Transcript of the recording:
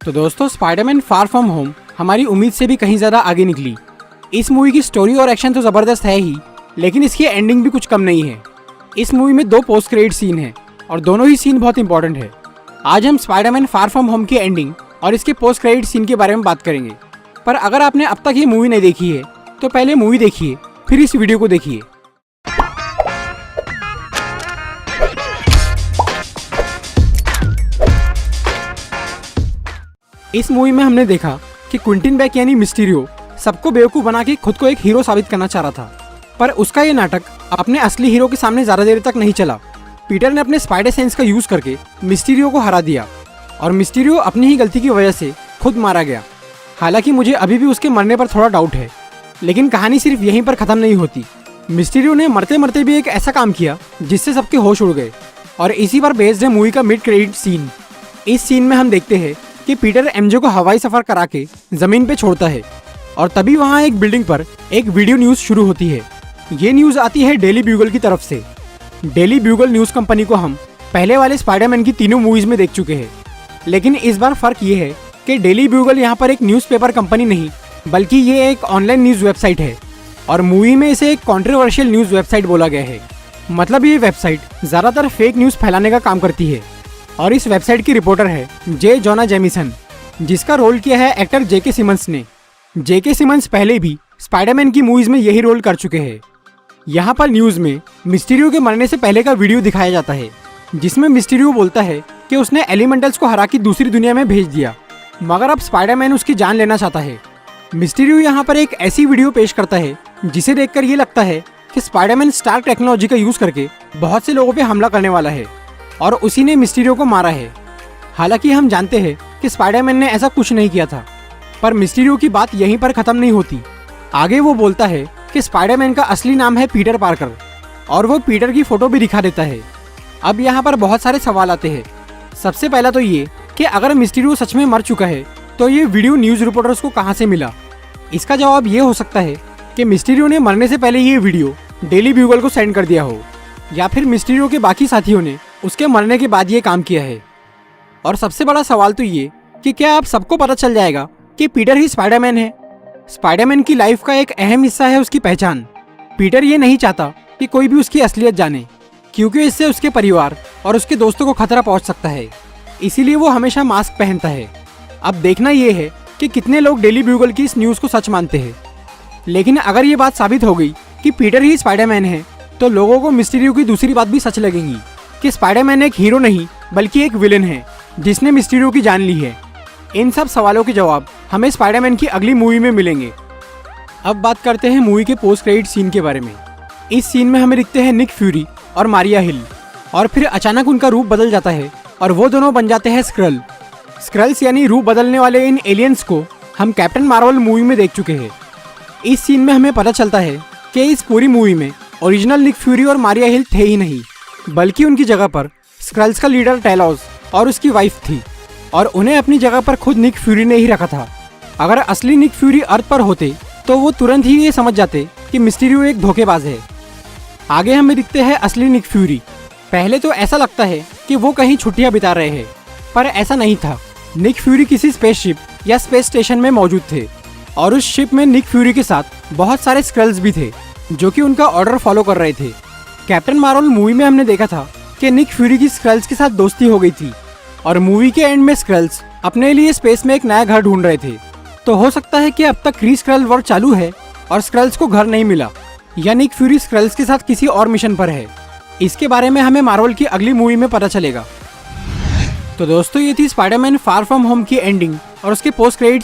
तो दोस्तों, Spiderman far from home हमारी उम्मीद से भी कहीं ज़्यादा आगे निकली। इस मूवी की स्टोरी और एक्शन तो ज़बरदस्त है ही, लेकिन इसकी एंडिंग भी कुछ कम नहीं है। इस मूवी में 2 पोस्ट क्रेडिट सीन हैं और दोनों ही सीन बहुत इंपॉर्टेंट है। आज हम स्पाइडरमैन फार फ्रॉम होम की एंडिंग और इसके पोस्ट क्रेडिट सीन के बारे में बात करेंगे। पर अगर आपने अब तक ये मूवी नहीं देखी है तो पहले मूवी देखिए, फिर इस वीडियो को देखिए। इस मूवी में हमने देखा कि क्विंटिन बेक यानी मिस्टीरियो सबको बेवकूफ़ बना के खुद को एक हीरो साबित करना चाह रहा था, पर उसका ये नाटक अपने असली हीरो के सामने ज़्यादा देर तक नहीं चला। पीटर ने अपने स्पाइडर सेंस का यूज़ करके मिस्टीरियो को हरा दिया और मिस्टीरियो अपनी ही गलती की वजह से खुद मारा गया। हालांकि मुझे अभी भी उसके मरने पर थोड़ा डाउट है, लेकिन कहानी सिर्फ यहीं पर ख़त्म नहीं होती। मिस्टीरियो ने मरते मरते भी एक ऐसा काम किया जिससे सबके होश उड़ गए, और इसी पर बेस्ड है मूवी का मिड क्रेडिट सीन। इस सीन में हम देखते हैं कि पीटर एमजे को हवाई सफ़र करा के ज़मीन पे छोड़ता है, और तभी वहाँ एक बिल्डिंग पर एक वीडियो न्यूज़ शुरू होती है। ये न्यूज़ आती है डेली ब्यूगल की तरफ से। डेली ब्यूगल न्यूज़ कंपनी को हम पहले वाले स्पाइडरमैन की तीनों मूवीज़ में देख चुके हैं, लेकिन इस बार फ़र्क ये है कि डेली ब्यूगल यहाँ पर एक न्यूज़पेपर कंपनी नहीं, बल्कि ये एक ऑनलाइन न्यूज़ वेबसाइट है, और मूवी में इसे एक कॉन्ट्रोवर्शियल न्यूज़ वेबसाइट बोला गया है। मतलब ये वेबसाइट ज़्यादातर फेक न्यूज़ फैलाने का काम करती है, और इस वेबसाइट की रिपोर्टर है जे जोना जेमिसन, जिसका रोल किया है एक्टर जेके सिमंस ने। जेके सिमंस पहले भी स्पाइडरमैन की मूवीज़ में यही रोल कर चुके हैं। यहाँ पर न्यूज़ में मिस्टीरियो के मरने से पहले का वीडियो दिखाया जाता है, जिसमें मिस्टीरियो बोलता है कि उसने एलिमेंटल्स को हरा के दूसरी दुनिया में भेज दिया, मगर अब स्पाइडरमैन उसकी जान लेना चाहता है। मिस्टीरियो यहाँ पर एक ऐसी वीडियो पेश करता है जिसे देखकर ये लगता है कि स्पाइडरमैन स्टार्क टेक्नोलॉजी का यूज़ करके बहुत से लोगों पे हमला करने वाला है, और उसी ने मिस्टीरियो को मारा है। हालांकि हम जानते हैं कि स्पाइडरमैन ने ऐसा कुछ नहीं किया था, पर मिस्टीरियो की बात यहीं पर ख़त्म नहीं होती। आगे वो बोलता है कि स्पाइडरमैन का असली नाम है पीटर पार्कर, और वो पीटर की फ़ोटो भी दिखा देता है। अब यहाँ पर बहुत सारे सवाल आते हैं। सबसे पहला तो ये कि अगर मिस्टीरियो सच में मर चुका है तो ये वीडियो न्यूज़ रिपोर्टर्स को कहाँ से मिला। इसका जवाब ये हो सकता है कि मिस्टीरियो ने मरने से पहले ये वीडियो डेली ब्यूगल को सेंड कर दिया हो, या फिर मिस्टीरियो के बाकी साथियों ने उसके मरने के बाद ये काम किया है। और सबसे बड़ा सवाल तो ये कि क्या अब सबको पता चल जाएगा कि पीटर ही स्पाइडरमैन है। स्पाइडरमैन की लाइफ का एक अहम हिस्सा है उसकी पहचान। पीटर ये नहीं चाहता कि कोई भी उसकी असलियत जाने, क्योंकि इससे उसके परिवार और उसके दोस्तों को खतरा पहुंच सकता है। इसीलिए वो हमेशा मास्क पहनता है। अब देखना ये है कि कितने लोग डेली ब्यूगल की इस न्यूज़ को सच मानते हैं। लेकिन अगर ये बात साबित हो गई कि पीटर ही स्पाइडरमैन है, तो लोगों को मिस्टीरियो की दूसरी बात भी सच लगेगी कि स्पाइडरमैन एक हीरो नहीं बल्कि एक विलेन है जिसने मिस्टीरियो की जान ली है। इन सब सवालों के जवाब हमें स्पाइडरमैन की अगली मूवी में मिलेंगे। अब बात करते हैं मूवी के पोस्ट क्रेडिट सीन के बारे में। इस सीन में हमें दिखते हैं निक फ्यूरी और मारिया हिल, और फिर अचानक उनका रूप बदल जाता है और वो दोनों बन जाते हैं स्क्रल्स यानी रूप बदलने वाले इन एलियंस को हम कैप्टन मार्वल मूवी में देख चुके हैं। इस सीन में हमें पता चलता है कि इस पूरी मूवी में ओरिजिनल निक फ्यूरी और मारिया हिल थे ही नहीं, बल्कि उनकी जगह पर स्क्रल्स का लीडर टेलॉस और उसकी वाइफ थी, और उन्हें अपनी जगह पर खुद निक फ्यूरी ने ही रखा था। अगर असली निक फ्यूरी अर्थ पर होते तो वो तुरंत ही ये समझ जाते कि मिस्टीरियो एक धोखेबाज है। आगे हमें दिखते हैं असली निक फ्यूरी। पहले तो ऐसा लगता है कि वो कहीं छुट्टियां बिता रहे हैं, पर ऐसा नहीं था। निक फ्यूरी किसी स्पेसशिप या स्पेस स्टेशन में मौजूद थे, और उस शिप में निक फ्यूरी के साथ बहुत सारे स्क्रल्स भी थे जो कि उनका ऑर्डर फॉलो कर रहे थे। कैप्टन मार्वल मूवी में हमने देखा था कि निक फ्यूरी की स्क्रल्स के साथ दोस्ती हो गई थी, और मूवी के एंड में स्क्रल्स अपने लिए स्पेस में एक नया घर ढूंढ रहे थे। तो हो सकता है कि अब तक क्री स्क्रल वॉर चालू है और स्क्रल्स को घर नहीं मिला, या निक फ्यूरी स्क्रल्स के साथ किसी और मिशन पर है। इसके बारे में हमें मार्वल की अगली मूवी में पता चलेगा। तो दोस्तों, ये थी स्पाइडरमैन फार फ्रॉम होम की एंडिंग और उसके पोस्ट क्रेडिट